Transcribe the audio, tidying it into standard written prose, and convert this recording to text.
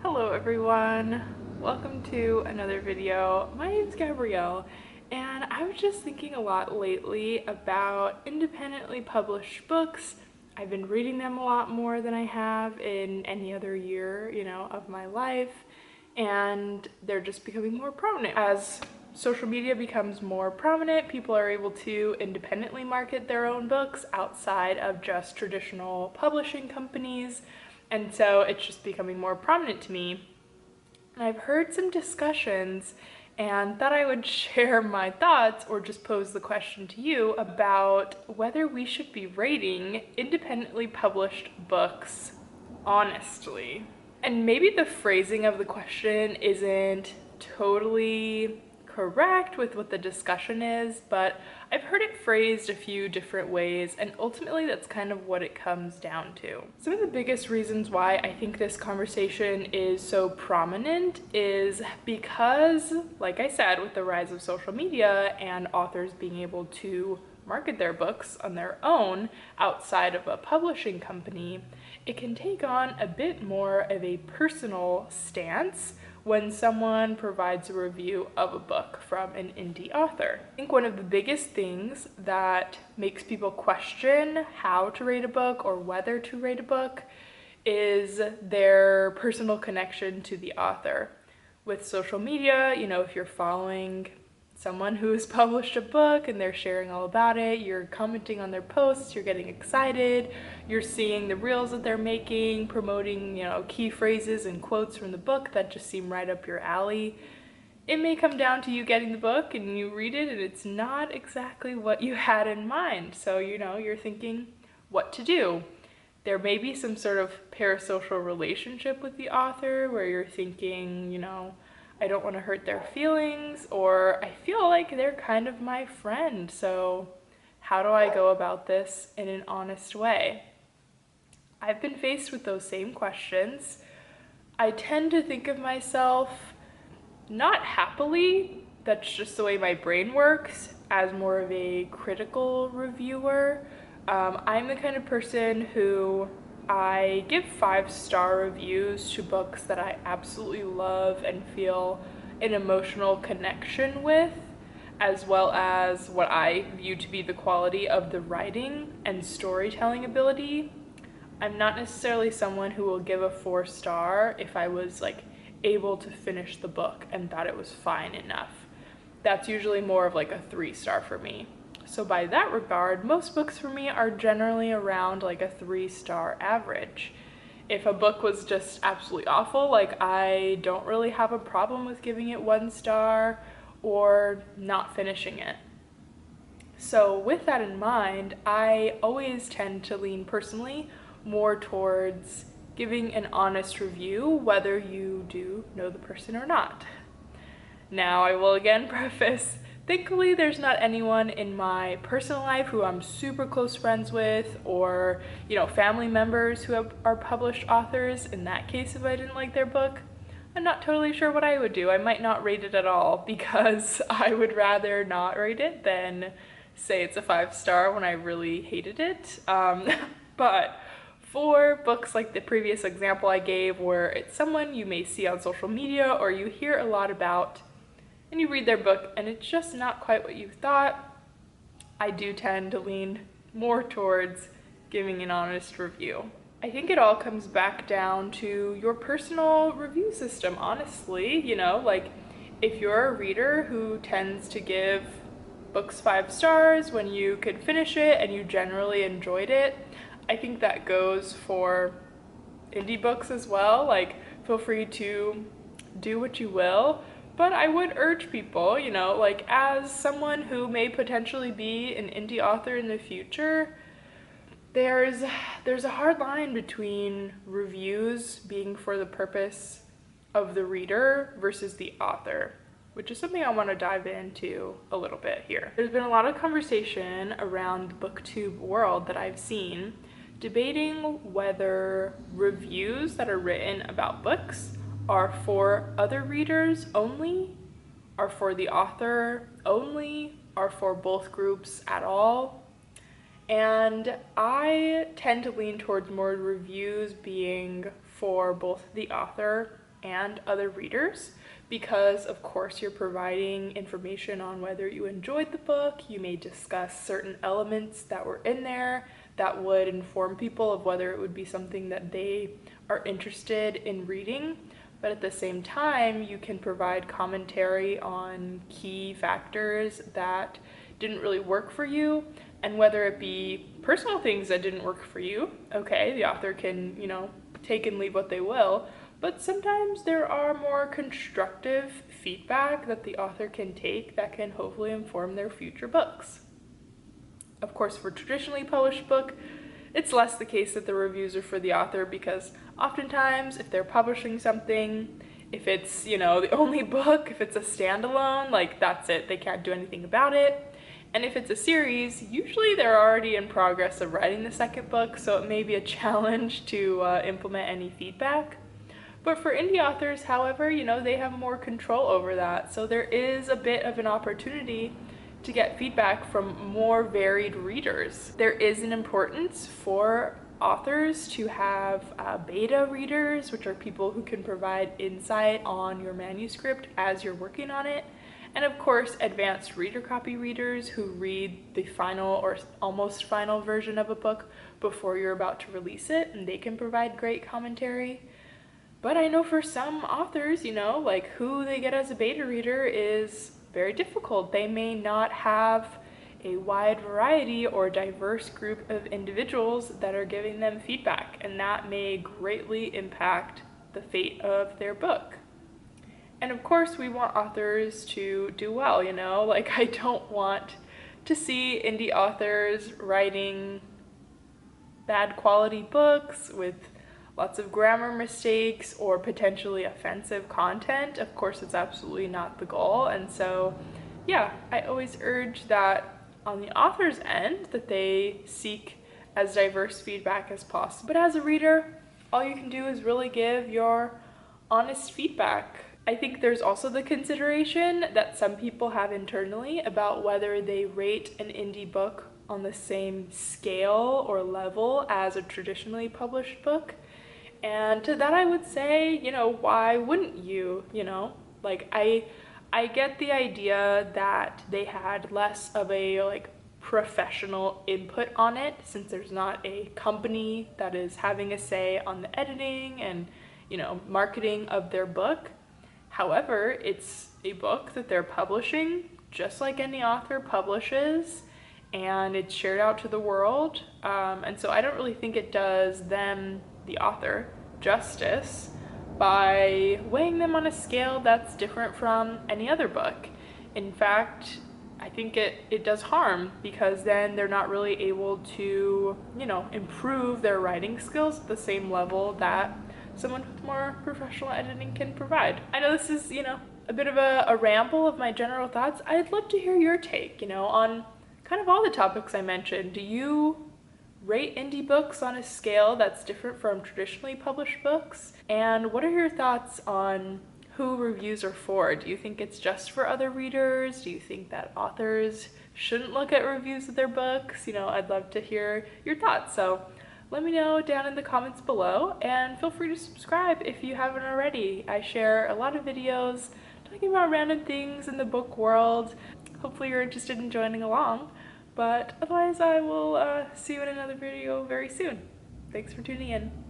Hello everyone, welcome to another video. My name's Gabrielle and I was just thinking a lot lately about independently published books. I've been reading them a lot more than I have in any other year, of my life, and they're just becoming more prominent. As social media becomes more prominent, people are able to independently market their own books outside of just traditional publishing companies. And so it's just becoming more prominent to me. And I've heard some discussions and thought I would share my thoughts or just pose the question to you about whether we should be rating independently published books honestly. And maybe the phrasing of the question isn't totally correct with what the discussion is, but I've heard it phrased a few different ways, and ultimately that's kind of what it comes down to. Some of the biggest reasons why I think this conversation is so prominent is because, like I said, with the rise of social media and authors being able to market their books on their own outside of a publishing company, it can take on a bit more of a personal stance when someone provides a review of a book from an indie author. I think one of the biggest things that makes people question how to rate a book or whether to rate a book is their personal connection to the author. With social media, if you're following someone who has published a book and they're sharing all about it, you're commenting on their posts, you're getting excited, you're seeing the reels that they're making, promoting, key phrases and quotes from the book that just seem right up your alley. It may come down to you getting the book and you read it and it's not exactly what you had in mind. So, you're thinking what to do. There may be some sort of parasocial relationship with the author where you're thinking, I don't want to hurt their feelings, or I feel like they're kind of my friend, so how do I go about this in an honest way? I've been faced with those same questions. I tend to think of myself not happily, that's just the way my brain works, as more of a critical reviewer. I'm the kind of person who I give 5-star reviews to books that I absolutely love and feel an emotional connection with, as well as what I view to be the quality of the writing and storytelling ability. I'm not necessarily someone who will give a 4-star if I was able to finish the book and thought it was fine enough. That's usually more of a 3-star for me. So by that regard, most books for me are generally around a 3-star average. If a book was just absolutely awful, I don't really have a problem with giving it 1 star or not finishing it. So with that in mind, I always tend to lean personally more towards giving an honest review, whether you do know the person or not. Now, I will again preface, thankfully there's not anyone in my personal life who I'm super close friends with, or family members who are published authors. In that case, if I didn't like their book, I'm not totally sure what I would do. I might not rate it at all, because I would rather not rate it than say it's a 5-star when I really hated it. But for books like the previous example I gave, where it's someone you may see on social media or you hear a lot about, and you read their book and it's just not quite what you thought, I do tend to lean more towards giving an honest review. I think it all comes back down to your personal review system, honestly. If you're a reader who tends to give books 5 stars when you could finish it and you generally enjoyed it, I think that goes for indie books as well. Feel free to do what you will. But I would urge people, as someone who may potentially be an indie author in the future, there's a hard line between reviews being for the purpose of the reader versus the author, which is something I want to dive into a little bit here. There's been a lot of conversation around the booktube world that I've seen debating whether reviews that are written about books are for other readers only, are for the author only, are for both groups at all. And I tend to lean towards more reviews being for both the author and other readers, because of course you're providing information on whether you enjoyed the book. You may discuss certain elements that were in there that would inform people of whether it would be something that they are interested in reading. But at the same time, you can provide commentary on key factors that didn't really work for you, and whether it be personal things that didn't work for you, okay, the author can, take and leave what they will, but sometimes there are more constructive feedback that the author can take that can hopefully inform their future books. Of course, for traditionally published book, it's less the case that the reviews are for the author, because oftentimes if they're publishing something, if it's, the only book, if it's a standalone, like that's it, they can't do anything about it. And if it's a series, usually they're already in progress of writing the second book, so it may be a challenge to implement any feedback. But for indie authors, however, they have more control over that, so there is a bit of an opportunity to get feedback from more varied readers. There is an importance for authors to have beta readers, which are people who can provide insight on your manuscript as you're working on it. And of course, advanced reader copy readers who read the final or almost final version of a book before you're about to release it, and they can provide great commentary. But I know for some authors, like who they get as a beta reader is very difficult. They may not have a wide variety or diverse group of individuals that are giving them feedback, and that may greatly impact the fate of their book. And of course, we want authors to do well, like I don't want to see indie authors writing bad quality books with lots of grammar mistakes or potentially offensive content. Of course, it's absolutely not the goal. And so, yeah, I always urge that on the author's end that they seek as diverse feedback as possible. But as a reader, all you can do is really give your honest feedback. I think there's also the consideration that some people have internally about whether they rate an indie book on the same scale or level as a traditionally published book. And to that I would say, why wouldn't you, Like I get the idea that they had less of a professional input on it, since there's not a company that is having a say on the editing and, marketing of their book. However, it's a book that they're publishing just like any author publishes, and it's shared out to the world. And so I don't really think it does them, the author, justice by weighing them on a scale that's different from any other book. In fact, I think it does harm, because then they're not really able to, improve their writing skills at the same level that someone with more professional editing can provide. I know this is, a bit of a ramble of my general thoughts. I'd love to hear your take, on kind of all the topics I mentioned. Do you rate indie books on a scale that's different from traditionally published books? And what are your thoughts on who reviews are for? Do you think it's just for other readers? Do you think that authors shouldn't look at reviews of their books? I'd love to hear your thoughts. So let me know down in the comments below, and feel free to subscribe if you haven't already. I share a lot of videos talking about random things in the book world. Hopefully you're interested in joining along. But otherwise, I will see you in another video very soon. Thanks for tuning in.